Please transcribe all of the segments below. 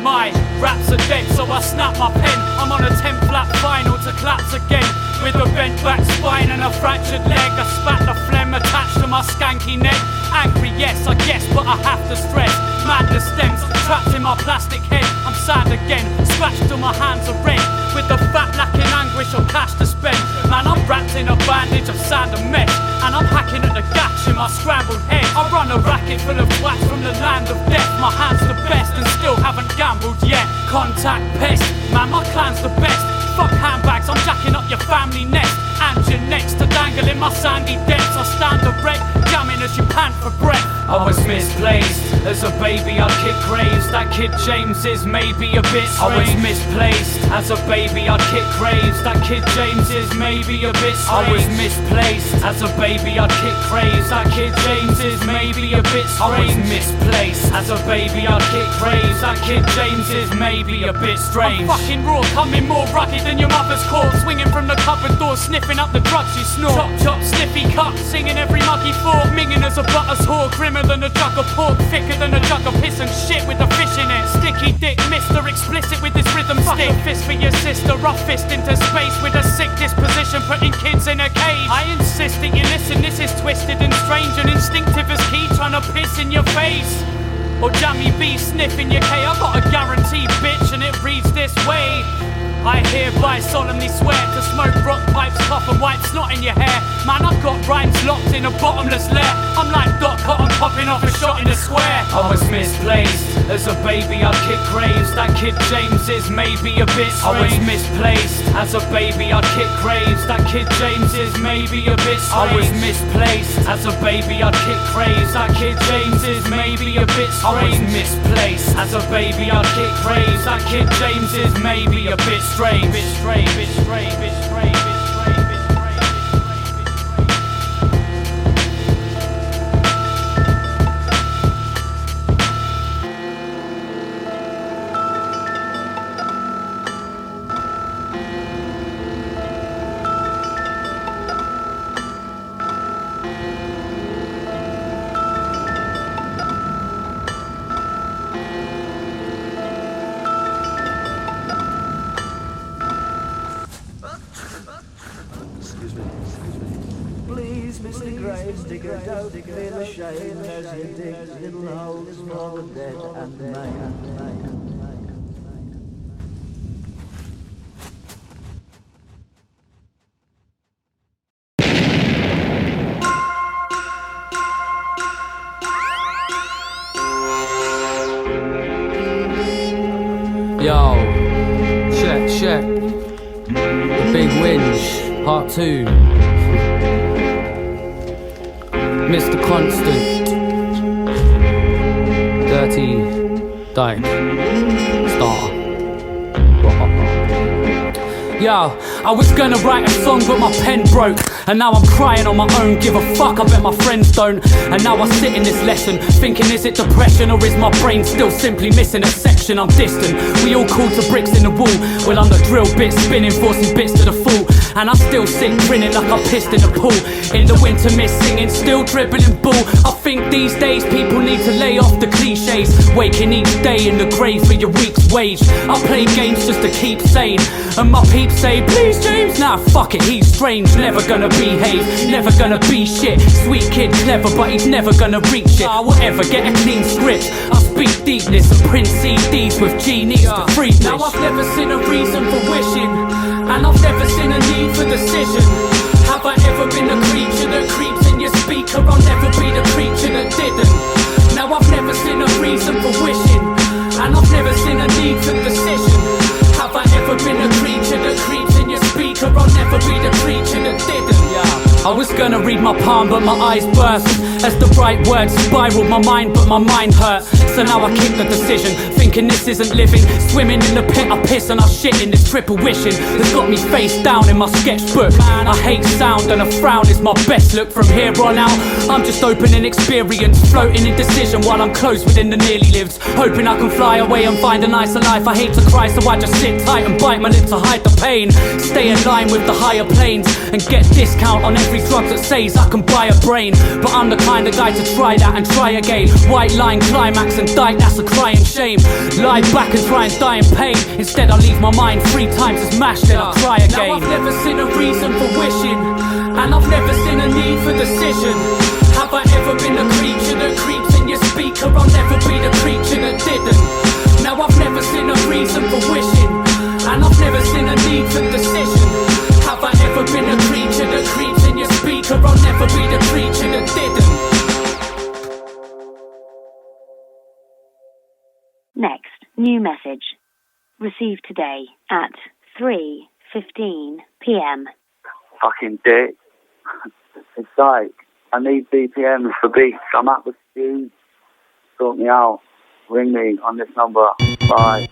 My raps are dead, so I snap my pen. I'm on a 10-flat final to collapse again. With a bent back spine and a fractured leg, I spat the phlegm attached to my skanky neck. Angry, yes, I guess, but I have to stress. Madness stems, trapped in my plastic head. I'm sad again, scratched till my hands are red. With the fat lacking anguish of cash to spend. Man, I'm wrapped in a bandage of sand and mesh, and I'm hacking at the gash in my scrambled head. I run a racket full of twats from the land of death. My hand's the best and still haven't gambled yet. Contact pest, man, my clan's the best. Fuck handbags, I'm jacking up your family nest. And you're next to dangle in my sandy depths. I stand erect, jamming as you pant for breath. I was misplaced, as a baby I'd kick graves. That kid James is maybe a bit strange. I was misplaced, as a baby I'd kick graves. That kid James is maybe a bit strange. I was misplaced, as a baby I'd kick graves. That kid James is maybe a bit strange. I was misplaced, as a baby I'd kick graves. That kid James is maybe a bit strange. I'm fucking raw, coming more rugged than your mother's corpse. Swinging from the cupboard door, sniffing up the drugs you snort. Chop chop, sniffy cup, singing every muggy fork. Minging as a butter's whore, grimmer than a jug of pork. Thicker than a jug of piss and shit with a fish in it. Sticky dick, Mr. Explicit with this rhythm stick. Fuck a fist for your sister, rough fist into space. With a sick disposition, putting kids in a cage. I insist that you listen, this is twisted and strange. And instinctive as key, trying to piss in your face. Or Jammy B sniffing your K. I got a guarantee, bitch, and it reads this way. I hereby solemnly swear to smoke rock pipes, cough and wipe snot in your hair. Man, I've got rhymes locked in a bottomless lair. I'm like Doc Cotton popping off a shot in the square. I was misplaced, as a baby I'd kick graves. That kid James is maybe a bit strange. I was misplaced, as a baby I'd kick graves. That kid James is maybe a bit strange. I was misplaced, as a baby I'd kick graves. That kid James is maybe a bit strange. I was misplaced, as a baby I'd kick graves. That kid James is maybe a bit strange, bitch strange, bitch strange, bitch strange, bitch strange, bitch strange, bitch strange. Digger, don't feel ashamed as you dig little holes for the dead and made. Yo, check. The Big Whinge, Part 2. Mr. Constant, Dirty Dike, Star. Yo, I was gonna write a song but my pen broke, and now I'm crying on my own. Give a fuck, I bet my friends don't. And now I sit in this lesson thinking, is it depression or is my brain still simply missing a section? I'm distant, we all call to bricks in the wall. Well, I'm the drill bit spinning, forcing bits to the full. And I still sit grinning like I pissed in the pool. In the winter mist singing, still dribbling bull. I think these days people need to lay off the cliches. Waking each day in the grave for your week's wage. I play games just to keep sane, and my peeps say, please James, nah fuck it, he's strange. Never gonna behave, never gonna be shit. Sweet kid, clever, but he's never gonna reach it. I will ever get a clean script. I speak deepness and print CDs with genies to free. Now I've never seen a reason for wishing, and I've never seen a need for decision. Have I ever been a creature that creeps in your speaker? I'll never be the creature that didn't. Now I've never seen a reason for wishing, and I've never seen a need for decision. Have I ever been a creature that creeps in your speaker? I'll never be the creature that didn't. I was gonna read my palm but my eyes burst as the bright words spiraled my mind, but my mind hurt. So now I keep the decision, thinking this isn't living. Swimming in the pit, I piss and I shit in this triple wishing that's got me face down in my sketchbook. I hate sound and a frown is my best look. From here on out, I'm just opening experience, floating in decision while I'm close within the nearly lived, hoping I can fly away and find a nicer life. I hate to cry, so I just sit tight and bite my lip to hide the pain. Stay in line with the higher planes and get discount on every drug that says I can buy a brain. But I'm the kind of guy to try that and try again. White line, climax and Dike, that's a crying shame. lie back and try and die in pain. Instead I leave my mind 3 times as mashed, then I try again. Now I've never seen a reason for wishing, and I've never seen a need for decision. Have I ever been a creature that creeps in your speaker? I'll never be the creature that didn't. Now I've never seen a reason for wishing, and I've never seen a need for decision. Have I ever been a creature that creeps in your speaker? I'll never be the creature that didn't. Next, new message. Received today at 3:15 p.m. Fucking dick. It's Dike. I need BPMs for beats. I'm at the studio. Sort me out. Ring me on this number. Bye.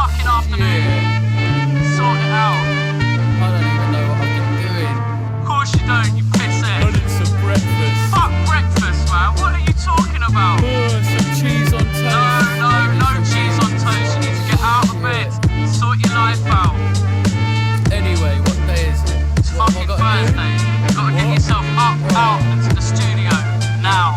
fucking afternoon. Sort it out. I don't even know what I've been doing. Of course you don't, you pisshead. I need some breakfast. Fuck breakfast, man. What are you talking about? Some cheese on toast. No cheese on toast. You need to get out of bed. Sort your life out. Anyway, what day is it? It's fucking Thursday. You gotta get yourself up, out, into the studio. Now.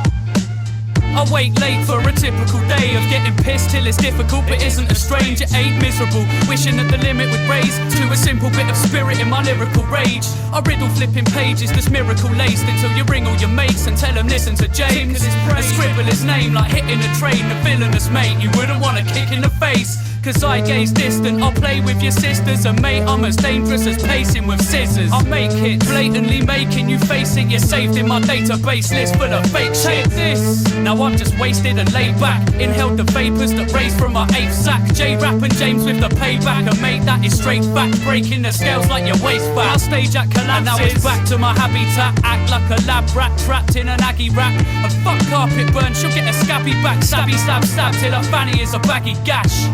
I wait late for a typical day of getting pissed till it's difficult, but isn't a strange, it ain't miserable. Wishing that the limit would raise to a simple bit of spirit in my lyrical rage. I riddle flipping pages that's miracle laced until you ring all your mates and tell them listen to James and scribble his name like hitting a train. The villainous mate you wouldn't want to kick in the face. Cause I gaze distant, I'll play with your sisters. And mate, I'm as dangerous as pacing with scissors. I make hits, blatantly making you face it. You're saved in my database list full of fake shit. Take this. Now I'm just wasted and laid back. Inhaled the vapors that raised from my 8th sack. J-Rap and James with the payback. And mate, that is straight fact. Breaking the scales like your waist back. I'll stage at collapses. And now it's back to my habitat. Act like a lab rat trapped in an Aggie rap. And fuck carpet burn, she'll get a scabby back. Stabby stab stab till her fanny is a baggy gash.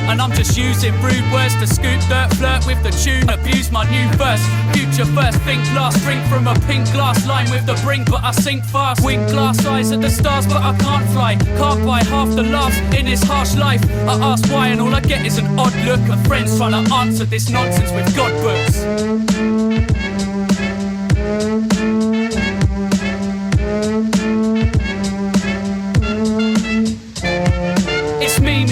And I'm just using rude words to scoop dirt, flirt with the tune, abuse my new verse. Future first, think last, drink from a pink glass line with the brink, but I sink fast. Wink glass eyes at the stars, but I can't fly. Can't buy half the laughs in this harsh life. I ask why and all I get is an odd look of friends trying to answer this nonsense with God books.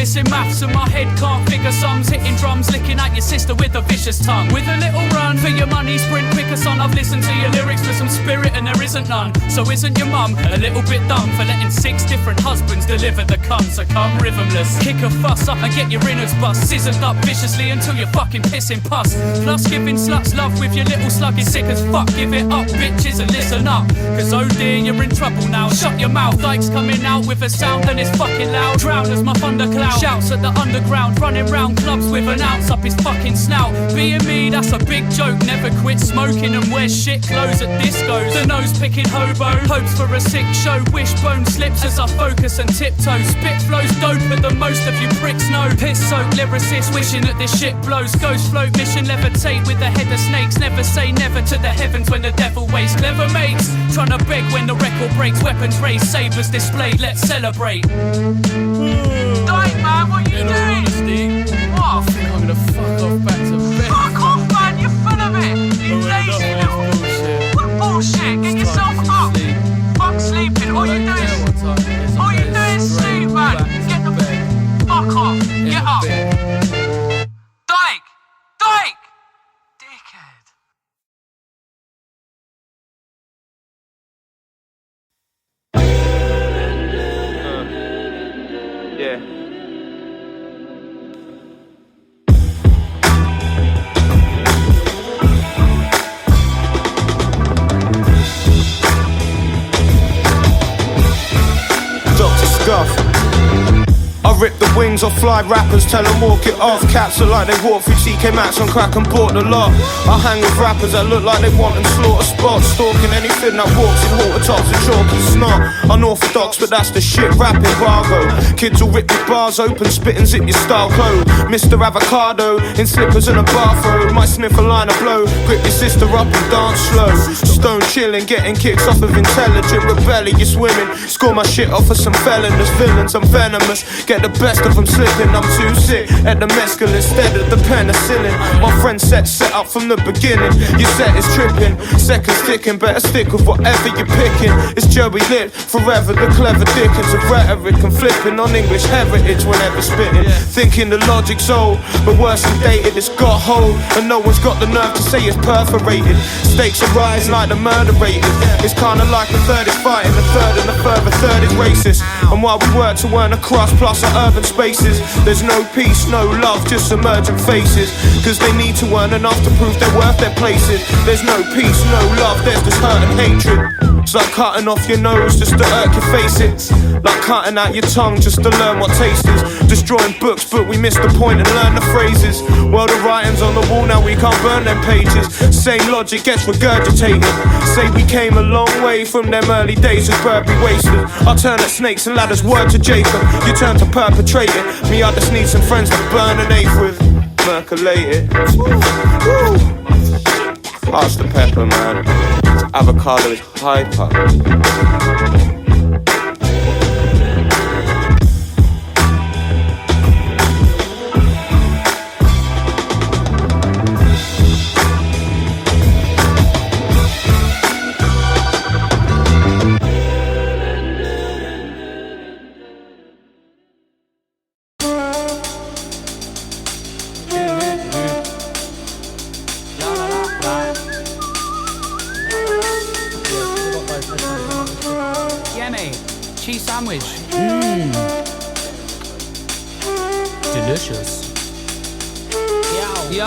Missing maths and my head can't figure sums. Hitting drums, licking at your sister with a vicious tongue. With a little run for your money, sprint quicker son. I've listened to your lyrics with some spirit and there isn't none. So isn't your mum a little bit dumb for letting 6 different husbands deliver the cum? So come rhythmless, kick a fuss up and get your innards bust. Scissored up viciously until you're fucking pissing pus. Plus giving sluts love with your little slug is sick as fuck. Give it up bitches and listen up, cause oh dear you're in trouble now. Shut your mouth, Dike's coming out with a sound and it's fucking loud. Drown as my thundercloud shouts at the underground, running round clubs with an ounce up his fucking snout. Being me, that's a big joke. Never quit smoking and wear shit clothes at discos. The nose picking hobo, hopes for a sick show. Wishbone slips as I focus and tiptoe. Spit flows doper than most of you pricks know. Piss soaked lyricists wishing that this shit blows. Ghost float mission levitate with the head of snakes. Never say never to the heavens when the devil waits. Clever mates trying to beg when the record breaks. Weapons raised, sabers displayed, let's celebrate. Dike, man, what are you doing? Honesty, What? I think I'm gonna fuck off back to bed. Fuck off, man, you're full of it. You lazy little... bullshit. What bullshit? Get yourself up. Fuck sleeping. All you do is sleep, man. Get the bed. Fuck off. Get up. Dike! Dike! Dickhead. Yeah. I rip the wings off fly rappers, tell them walk it off. Cats are like they walk through TK Maxx on crack and bought the lot. I hang with rappers that look like they want them slaughter spots. Stalking anything that walks in halter tops and chalky snot. Unorthodox, but that's the shit rap embargo. Kids will rip your bars open, spit and zip your style code. Mr. Avocado in slippers and a bathrobe. Might sniff a line of blow, grip your sister up and dance slow. Stone chilling, getting kicks off of intelligent rebellious women. Score my shit off of some felonious villains, I'm venomous. Get the best of them slipping, I'm too sick at the mescal instead of the penicillin. My friend set up from the beginning. Your set is tripping, seconds ticking. Better stick with whatever you're picking. It's Joey Lit, forever the clever dickens of rhetoric and flipping on English heritage whenever spitting. Thinking the logic's old, but worse than dated, it's got hold. And no one's got the nerve to say it's perforated. Stakes are rising like the murder rate. It's kinda like a third is fighting, a third and a further third is racist. And while we work to earn a cross plus our urban spaces, there's no peace, no love, just emergent faces. Cause they need to earn enough to prove they're worth their places. There's no peace, no love, there's just hurt and hatred. It's like cutting off your nose just to irk your face. It's like cutting out your tongue just to learn what taste is. Destroying books but we miss the point and learn the phrases. Well, the writing's on the wall, now we can't burn them pages. Same logic gets regurgitated. Say we came a long way from them early days of Burberry wasters. I turn at snakes and ladders, word to Jacob. You turn to perpetrator. plated. Me, I just need some friends to burn an eighth with. Merculated. Pass the pepper, man. Avocado is hyper. Cheese sandwich. Delicious. Yo.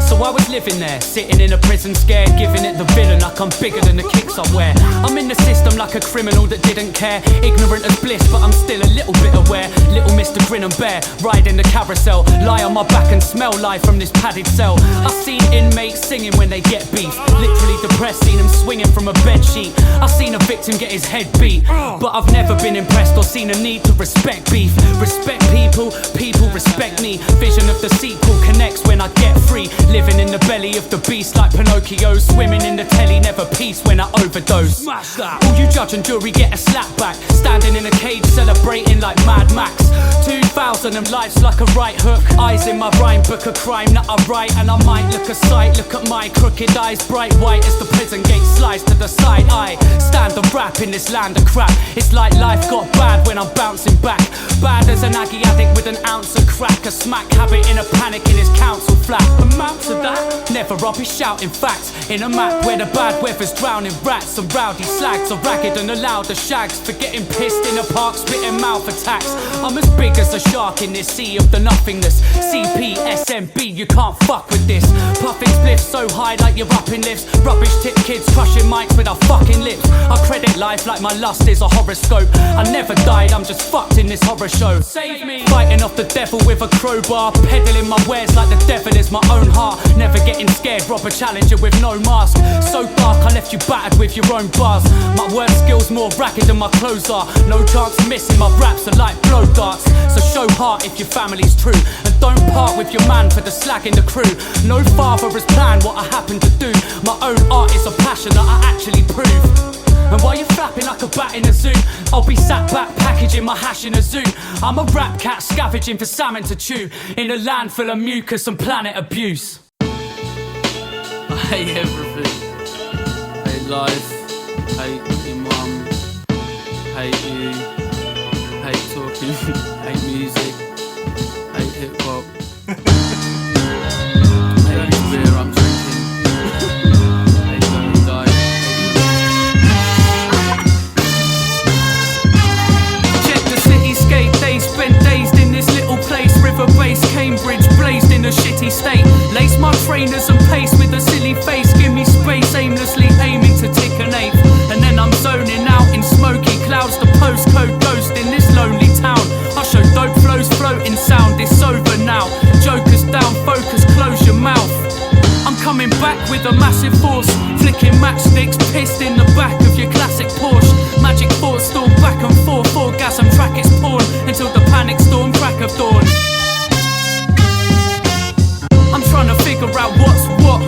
So I was living there, sitting in a prison scared, giving it the villain like I'm bigger than the kicks I wear. I'm in the system like a criminal that didn't care, ignorant as bliss, but I'm still a little bit aware. Little Mr. Grin and Bear, riding the carousel, lie on my back and smell life from this padded cell. I've seen inmates singing when they get beef, literally depressed, seen them swinging from a bedsheet. I've seen a victim get his head beat, but I've never been impressed or seen a need to respect beef. Respect people, people respect me. Vision of the sequel connects when I get free. Living in the belly of the beast like Pinocchio, swimming in the telly, never peace when I overdose. Smash that. All you judge and jury get a slap back, standing in a cage celebrating like Mad Max. 2000 and life's like a right hook, eyes in my rhyme book, a crime that I write, and I might look aside. Look at my crooked eyes, bright white as the prison gate slides to the side. I stand and rap in this land of crap. It's like life got bad when I'm bouncing back, bad as an Aggie addict with an ounce of crack, a smack habit in a panic in his council flat. Amounts of that, never I'll be shouting facts in a map where the bad weather's drowning rats and rowdy slags are ragged and allowed the shags for getting pissed in a park, spitting mouth attacks. I'm as big as a shark in this sea of the nothingness. CPSMB, you can't fuck with this. Puffing spliffs so high like you're up in lifts. Rubbish tip kids crushing mics with our fucking lips. I credit life like my lust is a horoscope. I never died, I'm just fucked in this horror show. Save me. Fighting off the devil with a crowbar, peddling my wares like the devil is my own heart. Never getting scared, rob a challenger with no mask. So dark I left you battered with your own bars. My word skills more ragged than my clothes are. No chance of missing, my raps are like blow darts. So show heart if your family's true, and don't part with your man for the slag in the crew. No father has planned what I happen to do. My own art is a passion that I actually prove. And while you're flapping like a bat in a zoo, I'll be sat back packaging my hash in a zoo. I'm a rap cat scavenging for salmon to chew in a land full of mucus and planet abuse. I hate everything. Hate life, hate your mum, hate you, hate talking, hate music, hate hip hop, hate the beer I'm drinking, hate Dirty Dike. Check the cityscape, they spent days in this little place. River base, Cambridge, blazed in a shitty state. Lace my trainers and pace with a silly face. Give me space, aimlessly aiming to tick an eighth. And then I'm zoning out in smoky clouds. The postcode ghost in this lonely town. I show dope flows, floating sound. It's over now. Jokers down, focus, close your mouth. I'm coming back with a massive force, flicking matchsticks, pissed in the back of your classic Porsche. Magic thoughts storm back and forth, orgasm track its porn until the panic storm crack of dawn. I'm trying to figure out what's what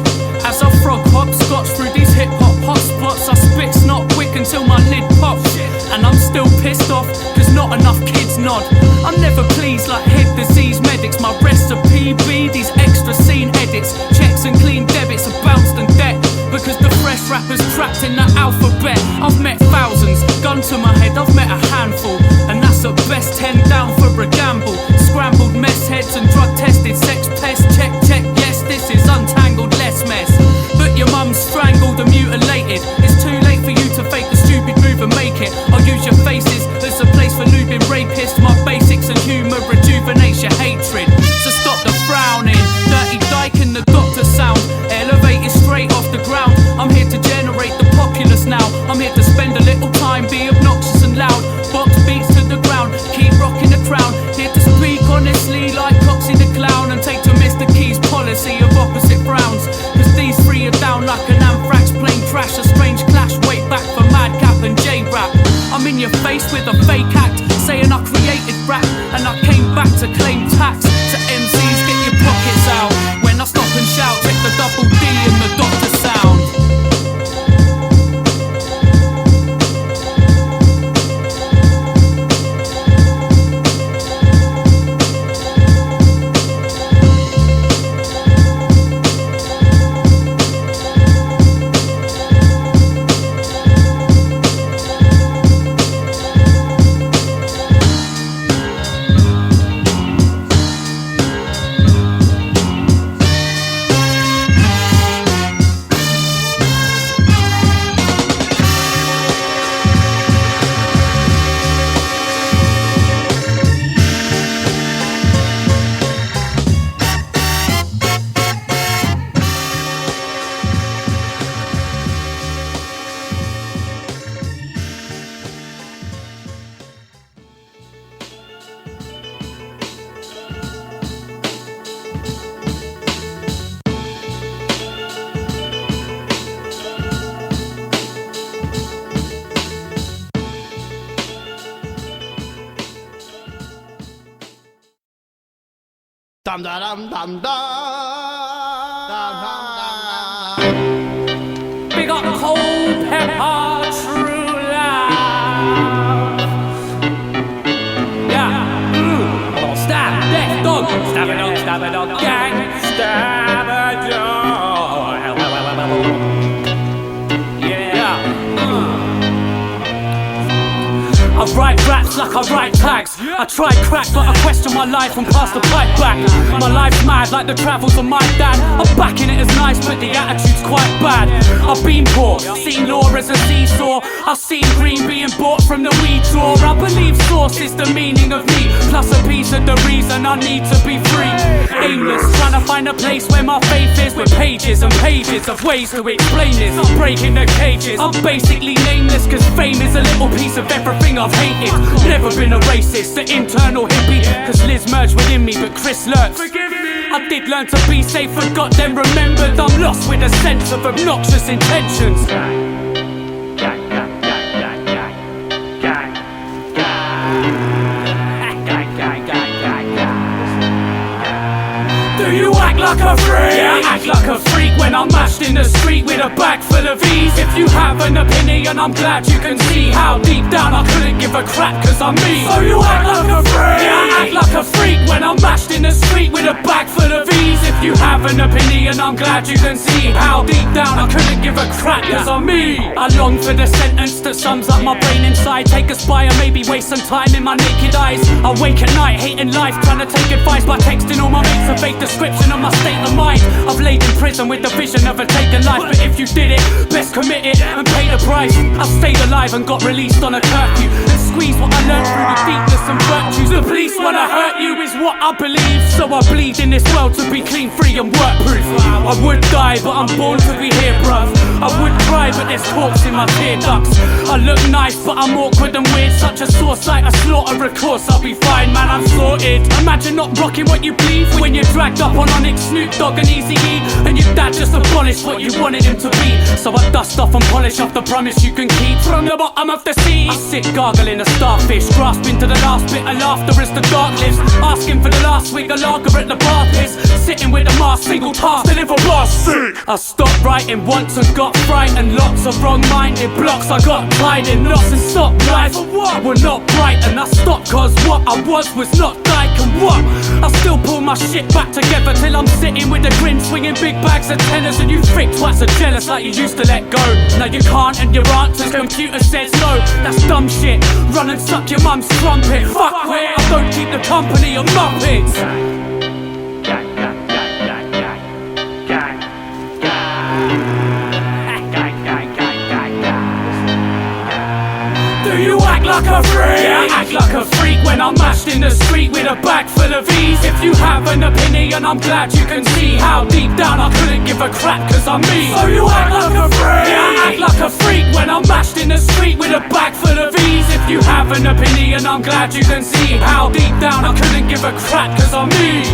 as I frog hop scotch through these hip hop hotspots. I spit snot quick until my lid pops, and I'm still pissed off cause not enough kids nod. I'm never pleased like head disease medics. My recipe be these extra scene edits, checks and clean debits are bounced and debt, because the fresh rappers trapped in that alphabet. I've met thousands, gun to my head, I've met a handful, and that's at best 10 down for a gamble. Scrambled mess heads and drug tested sex pests. Check, check, yes, this is untangled, less mess. But your mum's strangled and mutilated. It's too late for you to fake the stupid move and make it. I'll use your faces as a place for lubing rapists. My basics and humour rejuvenates your hatred. So stop the frowning. Dirty Dike and the doctor sound, elevated straight off the ground. I'm here to generate the populace now. I'm here to spend a little time, be obnoxious and loud. Box beats to the ground, keep rocking the crown. Here to speak honestly like Coxie the clown, and take to Mr. Key's policy of opposite browns. Cause these three are down like an anthrax plane crash. A strange clash way back for Madcap and J-Rap. I'm in your face with a fake act, saying I created rap. Dum da dum dum dum. Big up Cold Pepper, True Love. Yeah. Stab, death, dog. Stab a dog, gang. Stab a dog. Yeah. I write raps like I write tags. I try crack, but I question my life and pass the pipe back. My life's mad like the travels of my dad. I'm backing it as nice, but the attitude's quite bad. I've been poor, seen law as a seesaw. I've seen green being bought from the weed store. I believe source is the meaning of me, plus a piece of the reason I need to be free. Aimless, trying to find a place where my faith is, with pages and pages of ways to explain this. I'm breaking the cages, I'm basically nameless, cause fame is a little piece of everything I've hated. Never been a racist, the internal hippie, cause Liz merged within me, but Chris lurks. Forgive me. I did learn to be safe, forgot then remembered. I'm lost with a sense of obnoxious intentions. Do you act like a freak? Yeah, I act like a freak when I'm mashed in the street with a bag full of V's. If you have an opinion, I'm glad you can see how deep down I couldn't give a crap, cause I'm me. So you act like a freak? Yeah, I act like a freak when I'm mashed in the street with a bag full of V's. If you have an opinion, I'm glad you can see how deep down I couldn't give a crap, cause I'm me. I long for the sentence that sums up my brain inside. Take a spy and maybe waste some time in my naked eyes. I wake at night hating life, trying to take advice by texting all my mates a fake description of my state of mind. I've laid in prison with the vision of a taken life, but if you did it, best commit it and pay the price. I stayed alive and got released on a curfew and squeezed what I learned through the deepness and virtues. The police wanna hurt you is what I believe, so I bleed in this world to be clean, free and work-proof. I would die, but I'm born to be here, bruv. I would cry, but there's corpse in my tear ducts. I look nice, but I'm awkward and weird. Such a sore sight, I slaughter a course. I'll be fine, man, I'm sorted. Imagine not rocking what you believe when you're dragged up on Onyx, Snoop Dogg and Eazy-E, and your dad just abolished what you wanted him to be. So I dust off and polish off the promise you can keep from the bottom of the sea. I sit gargling a starfish, grasping to the last bit of laughter as the dark lives, asking for the last swig of lager at the bar piss, sitting with a mask, single task, deliver bars sick. I stopped writing once and got frightened, lots of wrong-minded blocks. I got tied in knots and stopped life for what were not bright, and I stopped cause what I was not Dike and what. I still pull my shit back together till I'm sitting with a grin, swinging big bags of tenors, and you thick twats are jealous like you used to let go. Now you can't and your answer's computer says no. That's dumb shit, run and suck your mum's trumpet. Fuck it, I don't keep the company of muppets. Do you act like a freak? Yeah, I act like a freak when I'm mashed in the street with a bag full of V's. If you have an opinion, I'm glad you can see how deep down I couldn't give a crap, cause I'm me. So you act like a freak? Yeah, I act like a freak when I'm mashed in the street with a bag full of V's. If you have an opinion, I'm glad you can see how deep down I couldn't give a crap, cause I'm me.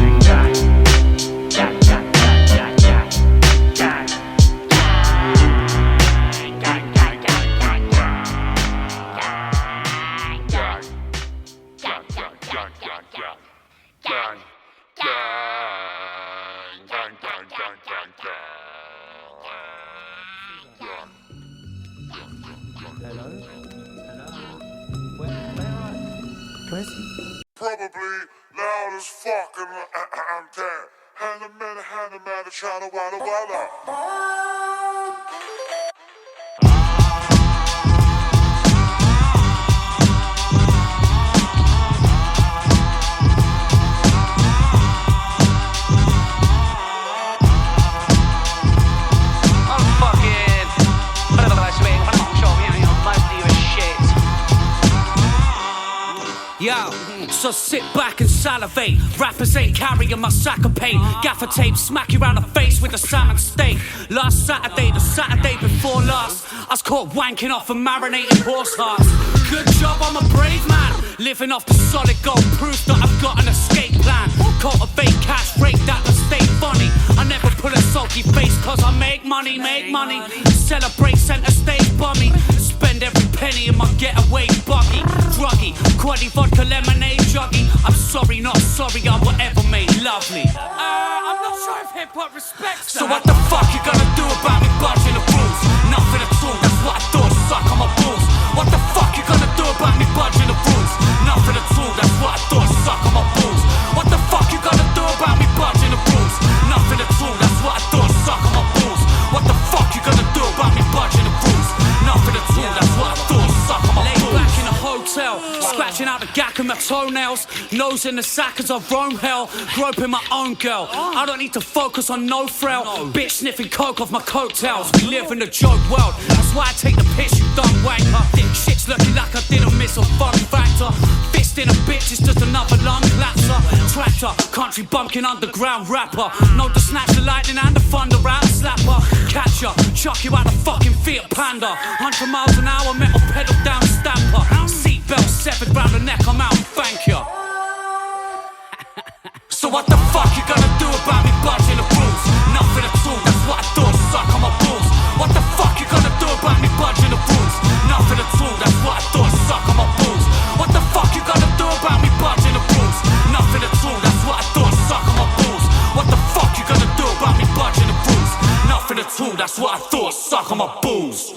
Probably loud as fuck and I'm dead. Hand a minute, trying to walla walla. Yo, so sit back and salivate. Rappers ain't carrying my sack of pain. Gaffer tape, smack you round the face with a salmon steak. Last Saturday, the Saturday before last, I was caught wanking off and marinating horse hearts. Good job, I'm a brave man, living off the solid gold, proof that I've got an escape plan. Cultivate cash, break that and stay funny. I never pull a sulky face cause I make money. Celebrate center stage bummy. Spend every penny in my getaway buggy. Druggy, quaddy vodka lemonade juggy. I'm sorry, not sorry, I whatever made love lovely. I'm not sure if hip-hop respects that. So what the fuck you gonna do about me budging the rules? Nothing at all, that's what I thought, suck on my balls. What the fuck you gonna do about me budging the rules? Nothing at all, that's what I thought, suck on my balls. What the fuck you gonna do about me budging the rules? Nothing at all, that's what I thought, suck on my balls. What the fuck you gonna do about me budging the rules? Nothing at all, that's what I thought, suck on my balls. Laid back in a hotel, scratching out the gack of my toenails, nose in the sack as I roam hell, groping my own girl. I don't need to focus on no frail bitch sniffing coke off my coattails. We live in a joke world, that's why I take the piss, you dumb wanker. Shit's looking like I didn't miss a fun factor. Fist in a bitch is just another lung clapser. Tractor, country bumpkin underground rapper. Know to snatch the lightning and the thunder out slapper. Catch ya, chuck you out the fucking Fiat Panda. 100 miles an hour, metal pedal down stamper. Seatbelt severed round the neck, I'm out, thank ya. So what the fuck you gonna do about me budging the rules? Nothing at all, that's what I thought, suck on my balls. What the fuck you gonna do about me budging the rules? Nothing at all, that's what I thought, suck on my balls. What the fuck you gonna do about me budging the rules? Nothing at all, that's what I thought, suck on my balls. What the fuck you gonna do about me budging the rules? Nothing at all, that's what I thought, suck on my balls.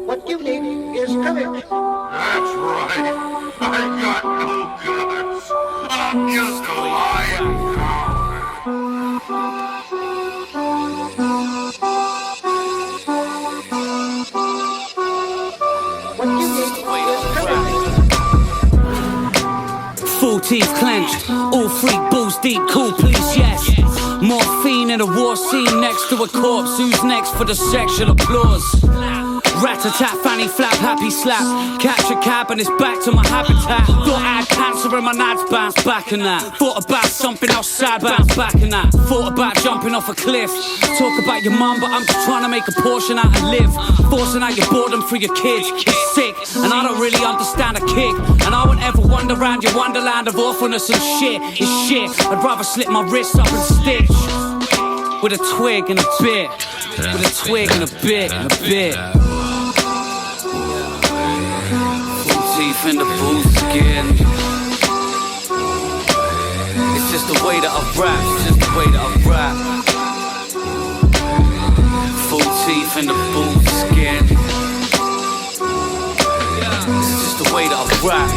What you need is courage. That's right. I got no guts. I'm just a lying What you need is courage. Full teeth clenched, all three balls deep, cool please, yes. Morphine in a war scene next to a corpse. Who's next for the sexual applause? Rat-a-tat, fanny flap, happy slap. Catch a cab and it's back to my habitat. Thought I had cancer and my nads bounced back in that. Thought about something else sad, bounced back in that. Thought about jumping off a cliff. Talk about your mum, but I'm just trying to make a portion out and live. Forcing out your boredom for your kids. It's sick, and I don't really understand a kick. And I won't ever wander around your wonderland of awfulness and shit. It's shit, I'd rather slit my wrists up and stitch. With a twig and a bit. With a twig and a bit and a bit. Teeth in the bull skin. It's just the way that I rap. It's just the way that I rap. Full teeth in the bull skin. It's just the way that I rap.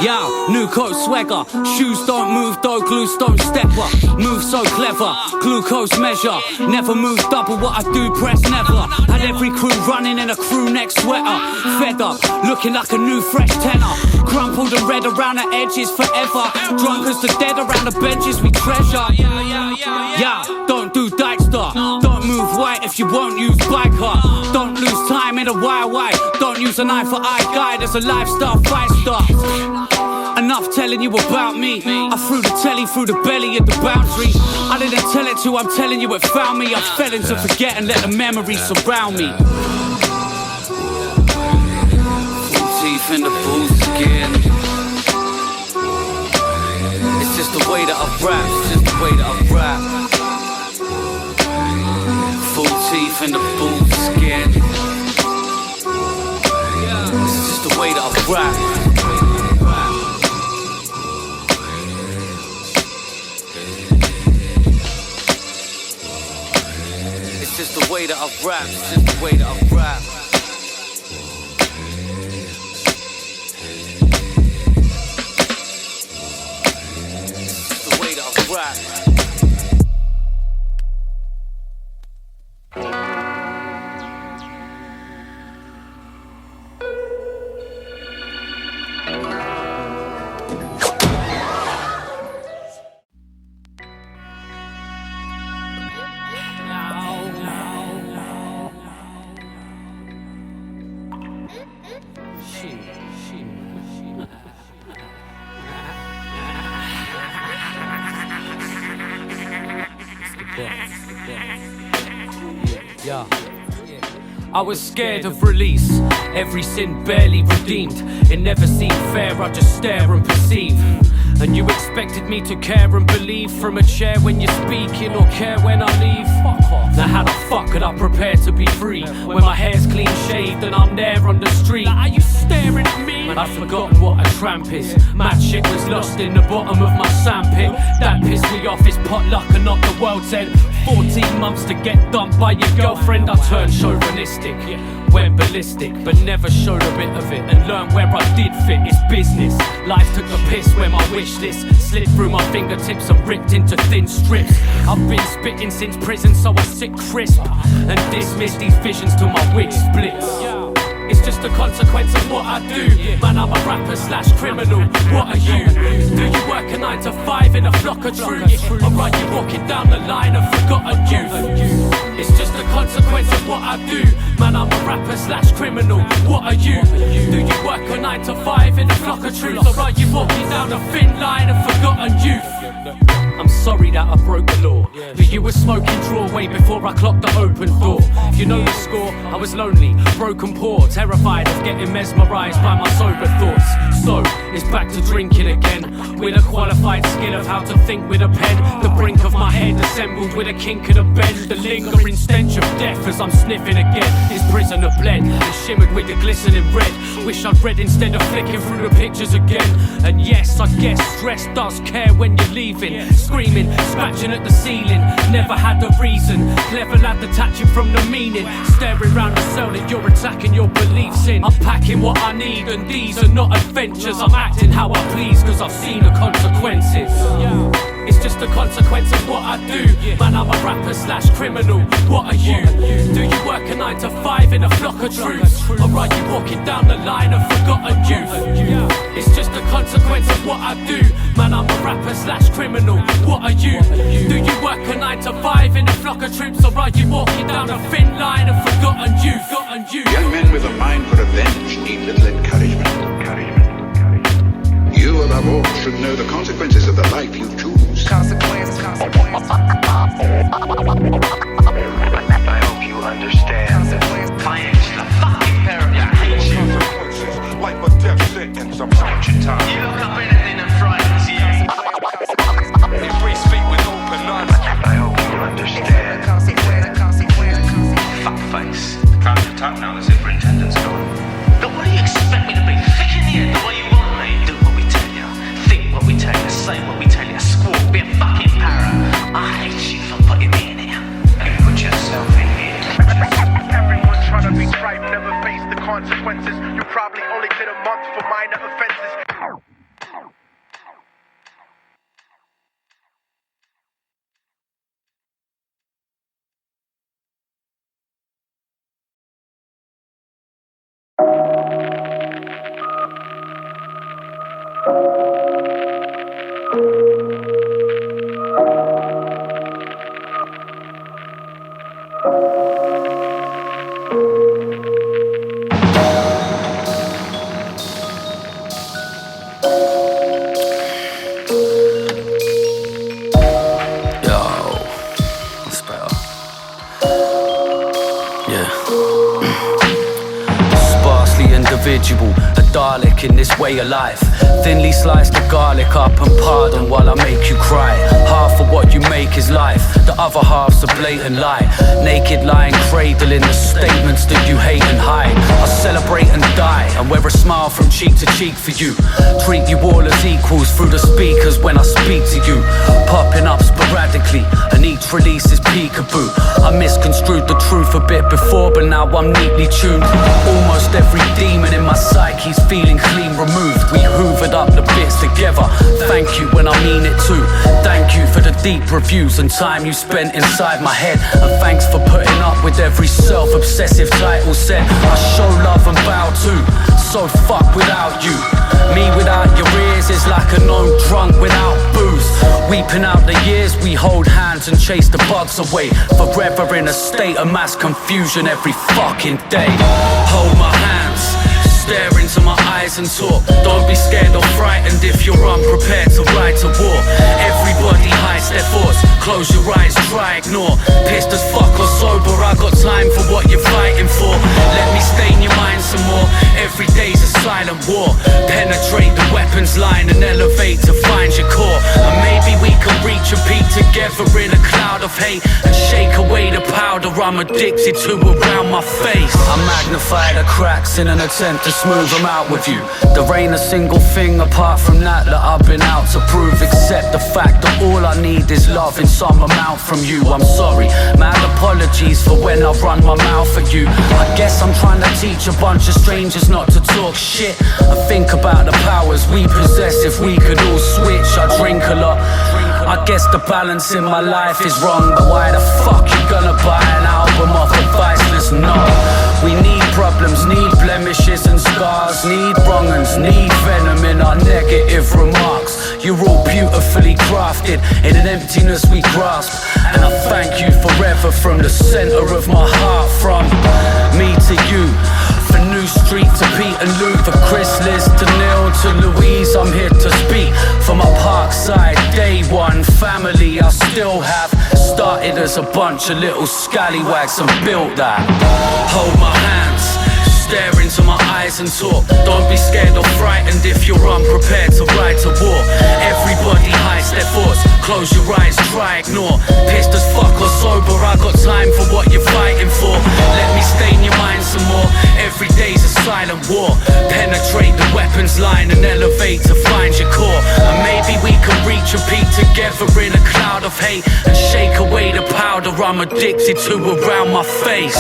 Yo, new coat swagger. Shoes don't move though, glue stone stepper. Move so clever, glucose measure. Never move double what I do, press never. Had every crew running in a crew neck sweater. Fed up, looking like a new fresh tenor. Crumpled and red around the edges forever. Drunk as the dead around the benches we treasure. Yeah, don't do Dike stuff. Don't move white if you won't use biker. Don't lose time in a wire. Don't use an eye for eye guy, there's a lifestyle fight stuff. Enough telling you about me. I threw the telly through the belly of the boundary. I didn't tell it to, I'm telling you it found me. I fell into forget and let the memories surround me. Full teeth in the bull skin. It's just the way that I rap. It's just the way that I rap. Full teeth in the bull skin. It's just the way that I rap. It's just the way that I rap, it's just the way that I rap. Twat. Yeah. I was scared of release, every sin barely redeemed. It never seemed fair, I just stare and perceive. And you expected me to care and believe from a chair when you're speaking, or care when I leave? Fuck off. Now how the fuck could I prepare to be free when my hair's clean shaved and I'm there on the street? Now are you staring at me? I've forgotten what a tramp is. Mad shit was lost in the bottom of my sandpit. That pissed me off, it's potluck and not the world's end. 14 months to get dumped by your girlfriend. I turned chauvinistic, went ballistic, but never showed a bit of it and learned where I did fit. It's business. Life took a piss when my wish list slipped through my fingertips and ripped into thin strips. I've been spitting since prison, so I sit crisp and dismiss these visions till my wig splits. It's just a consequence of what I do. Man, I'm a rapper slash criminal. What are you? Do you work a 9 to 5 in a flock of troops? Or are you walking down the line of forgotten youth? It's just a consequence of what I do. Man, I'm a rapper slash criminal. What are you? Do you work a 9 to 5 in a flock of troops? Or are you walking down a thin line of forgotten youth? I'm sorry that I broke the law, but you were smoking draw way before I clocked the open door. You know the score, I was lonely, broken poor, terrified of getting mesmerised by my sober thoughts. So, it's back to drinking again, with a qualified skill of how to think with a pen. The brink of my head assembled with a kink and a bend. The lingering stench of death as I'm sniffing again. This prisoner bled and shimmered with the glistening red. Wish I'd read instead of flicking through the pictures again. And yes, I guess stress does care when you're leaving. Screaming, scratching at the ceiling, never had a reason. Clever lad detaching from the meaning. Staring round the cell that you're attacking your beliefs in. I'm packing what I need and these are not adventures. I'm acting how I please cause I've seen the consequences. It's just a consequence of what I do. Man, I'm a rapper slash criminal. What are you? Do you work a 9 to 5 in a flock of troops? Or are you walking down the line of forgotten youth? It's just a consequence of what I do. Man, I'm a rapper slash criminal. What are you? Do you work a 9 to 5 in a flock of troops? Or are you walking down a thin line of forgotten youth? Young men with a mind for revenge need little encouragement. You, above all, should know the consequences of the life you choose. Consequences. I hope you understand. Finance, the fucking parent. I hate you. Consequences, like a death sentence. I'm watching time. You look up anything that frightens you. If we speak with open eyes. I hope you understand. Fuck face. Time to talk now, the superintendent's gone. But what do you expect me to be? Thick in the end, the way you want me? Do what we tell you. Think what we tell you. Say what we tell you. Squawk. Be a fucking parrot. I hate you for putting me in here. You put yourself in here. Everyone's trying to be right, never face the consequences. You probably only get a month for minor offenses. A Dalek in this way of life. Thinly slice the garlic up and pardon while I make you cry. Half of what you make is life, the other half's a blatant lie. Naked lying cradling the statements that you hate and hide. I celebrate and die and wear a smile from cheek to cheek for you. Treat you all as equals through the speakers when I speak to you. Popping up sporadically and each release is peekaboo. I misconstrued the truth a bit before, but now I'm neatly tuned. Almost every demon in my psyche's feeling clean removed. We hoovered up the bits together. Thank you when I mean it too. Thank you for the deep reviews and time you spent inside my head. And thanks for putting up with every self-obsessive title set. I show love and bow too. So fuck without you. Me without your ears is like a known drunk without booze. Weeping out the years, we hold hands and chase the bugs away. Forever in a state of mass confusion every fucking day. Hold my hands, stare into my eyes and talk. Don't be scared or frightened if you're unprepared to ride to war. Everybody hides their thoughts, close your eyes, try ignore. Pissed as fuck or sober, I got time for what you're fighting for. Let me stain your mind some more. Every day's a silent war. Penetrate the weapons line and elevate to find your core. And maybe we can reach a peak together in a cloud of hate and shake away the powder I'm addicted to around my face. I magnify the cracks in an attempt to smooth them out with you. There ain't a single thing apart from that I've been out to prove, except the fact that all I need is love in some amount from you. I'm sorry, mad apologies for when I run my mouth at you. I guess I'm trying to teach a bunch of strangers not to talk shit and think about the powers we possess if we could all switch. I drink a lot, I guess the balance in my life is wrong, but why the fuck you gonna buy an album off a Viceless? No, we need problems, need blemishes and scars, need wrong uns, need venom in our negative remarks. You're all beautifully crafted in an emptiness we grasp, and I thank you forever from the center of my heart. From me to you, for New Street to Pete and Lou, for Chris, Liz to Neil to Louise, I'm here to speak for my Parkside day one family. I still have started as a bunch of little scallywags and built that. Hold my hands, stare into my eyes and talk. Don't be scared or frightened if you're unprepared to ride to war. Everybody hides their thoughts, close your eyes, try ignore. Pissed as fuck or sober, I got time for what you're fighting for. Let me stain your mind some more. Every day's a silent war. Penetrate the weapons line and elevate to find your core. And maybe we can reach a peak together in a cloud of hate and shake away the powder I'm addicted to around my face.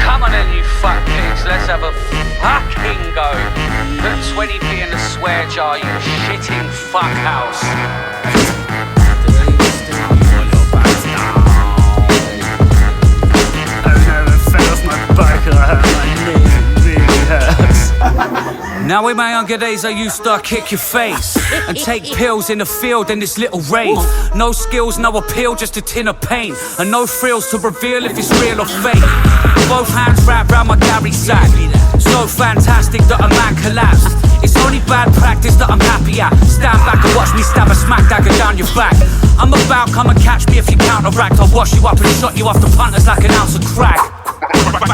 Come on then, you fuck pigs, let's have a fucking go. Put 20p in the swear jar, you shitting fuck house. Now in my younger days I used to kick your face and take pills in the field in this little rave. No skills, no appeal, just a tin of pain, and no thrills to reveal if it's real or fake. Both hands wrapped round my Gary sack, so fantastic that a man collapsed. It's only bad practice that I'm happy at. Stand back and watch me stab a smack dagger down your back. I'm about, come and catch me if you counteract. I'll wash you up and shot you off the punters like an ounce of crack.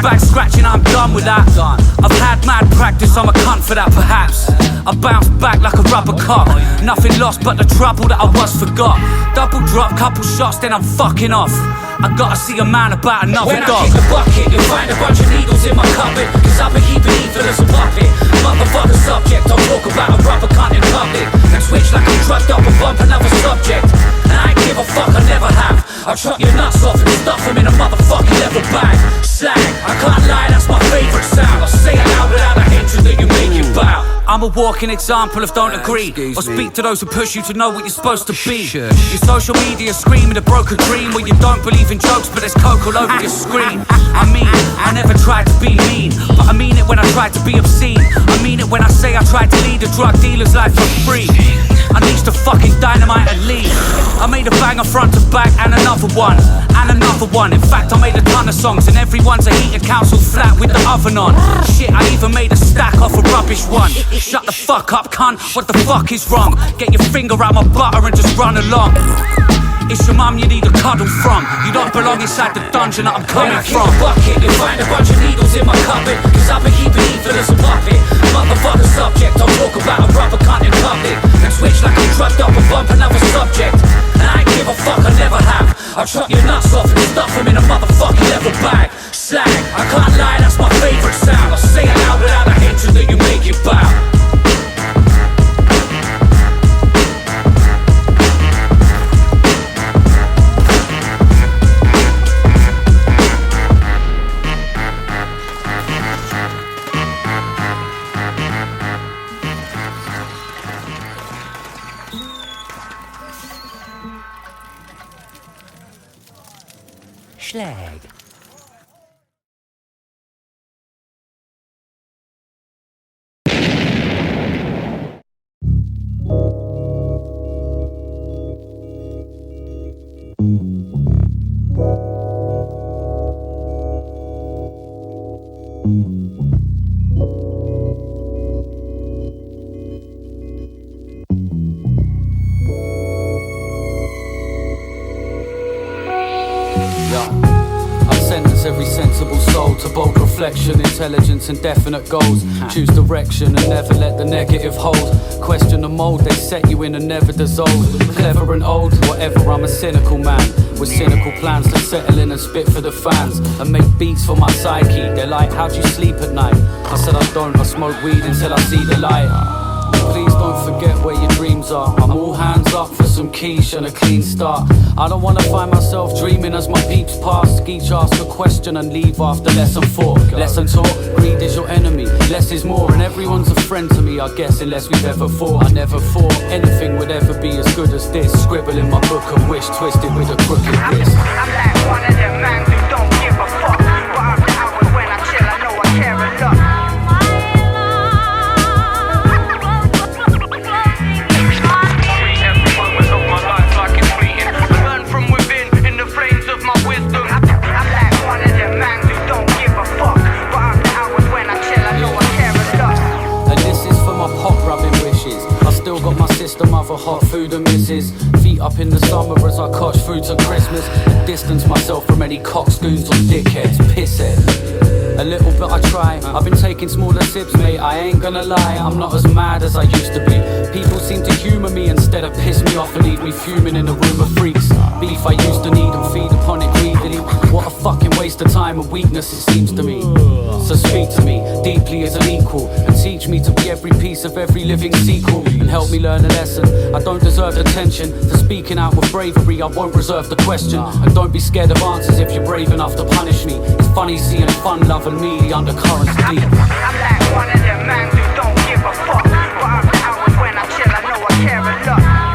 Back scratching, I'm done with that. I've had mad practice, I'm a cunt for that perhaps. I bounce back like a rubber cock. Nothing lost but the trouble that I once forgot. Double drop, couple shots, then I'm fucking off. I gotta see a man about another dog. When I kick the bucket, you'll find a bunch of needles in my cupboard, cause I've been keeping evil as a puppet. Motherfucker subject, I'll talk about a rubber cunt in public and switch like I'm drugged up and bump another subject. And I ain't give a fuck, I never have. I'll chop your nuts off and stuff them in a motherfucking leather bag. Slang, I can't lie, that's my favourite sound. I'll say it loud without the hatred that you make it bow. I'm a a walking example of don't agree, or speak to those who push you to know what you're supposed to be. Your social media screaming a broken dream where you don't believe in jokes, but there's coke all over your screen. I mean, I never tried to be mean, but I mean it when I tried to be obscene. I mean it when I say I tried to lead a drug dealer's life for free. I need to fucking dynamite and leave. I made a banger front to back and another one, and another one. In fact, I made a ton of songs and everyone's a heated council flat with the oven on. Shit, I even made a stack off a rubbish one. Shut the fuck up, cunt, what the fuck is wrong? Get your finger out my butter and just run along. It's your mum you need a cuddle from. You don't belong inside the dungeon that I'm coming from. Bucket, you find a bunch of needles in my cupboard, cause I've been keeping evil as a puppet. Motherfucker subject, I'll talk about a rubber cunt in public and switch like I'm drugged up and bump another subject. And I ain't give a fuck, I never have. I'll chop your nuts off and stuff them in a motherfucking leather bag. Slag, I can't lie, that's my favourite sound. I'll say it loud without the hatred that you make it bow. Schlag. Every sensible soul to bold reflection, intelligence and definite goals. Choose direction and never let the negative hold. Question the mold they set you in and never dissolve. Clever and old, whatever, I'm a cynical man with cynical plans to settle in and spit for the fans and make beats for my psyche. They're like, how'd you sleep at night? I said I don't, I smoke weed until I see the light. Please don't forget where your dreams are. I'm all hands up for some quiche and a clean start. I don't wanna find myself dreaming as my peeps pass. Each ask a question and leave after lesson 4. Lesson taught, greed is your enemy, less is more. And everyone's a friend to me, I guess, unless we've ever fought. I never thought anything would ever be as good as this. Scribble in my book of wish, twisted with a crooked wrist. I'm like one of them man who don't give a fuck, but after hours when I chill I know I care a lot. Of hot food and misses, feet up in the summer as I catch food to Christmas, and distance myself from any coxcoons or dickheads, pissheads. A little bit I try, I've been taking smaller sips, mate, I ain't gonna lie, I'm not as mad as I used to be. People seem to humour me instead of piss me off and leave me fuming in a room of freaks. Beef I used to need and feed upon it greedily. What a fucking waste of time and weakness it seems to me. So speak to me deeply as an equal and teach me to be every piece of every living sequel and help me learn a lesson. I don't deserve attention for speaking out with bravery. I won't reserve the question, and don't be scared of answers if you're brave enough to punish me. It's funny seeing fun, love and me, the undercurrents deep. I'm like one of them man who don't give a fuck, but after hours when I chill I know I care a lot.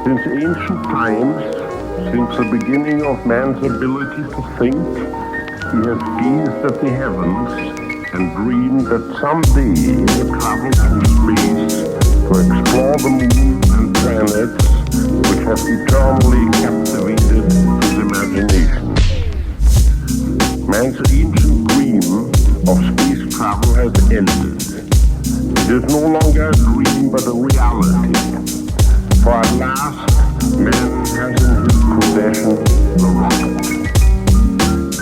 Since ancient times, since the beginning of man's ability to think, he has gazed at the heavens and dreamed that someday he would travel through space to explore the moon and planets which have eternally captivated his imagination. Man's ancient dream of space travel has ended. It is no longer a dream but a reality. For at last, man has in his possession the rocket.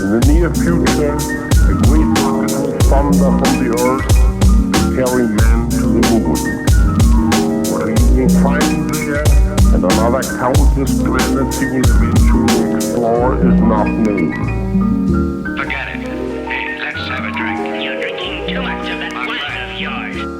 In the near future, a great rocket will thunder from the earth to carry man to the moon. will find there, and another countless planets he will eventually explore is not known. Forget it. Hey, let's have a drink. You're drinking too much of that wine of yours.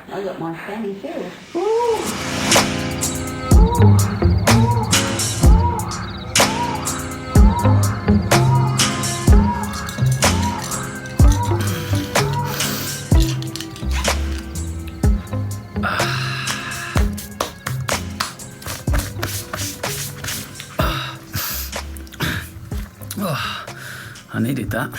I got my fanny filled. I needed that.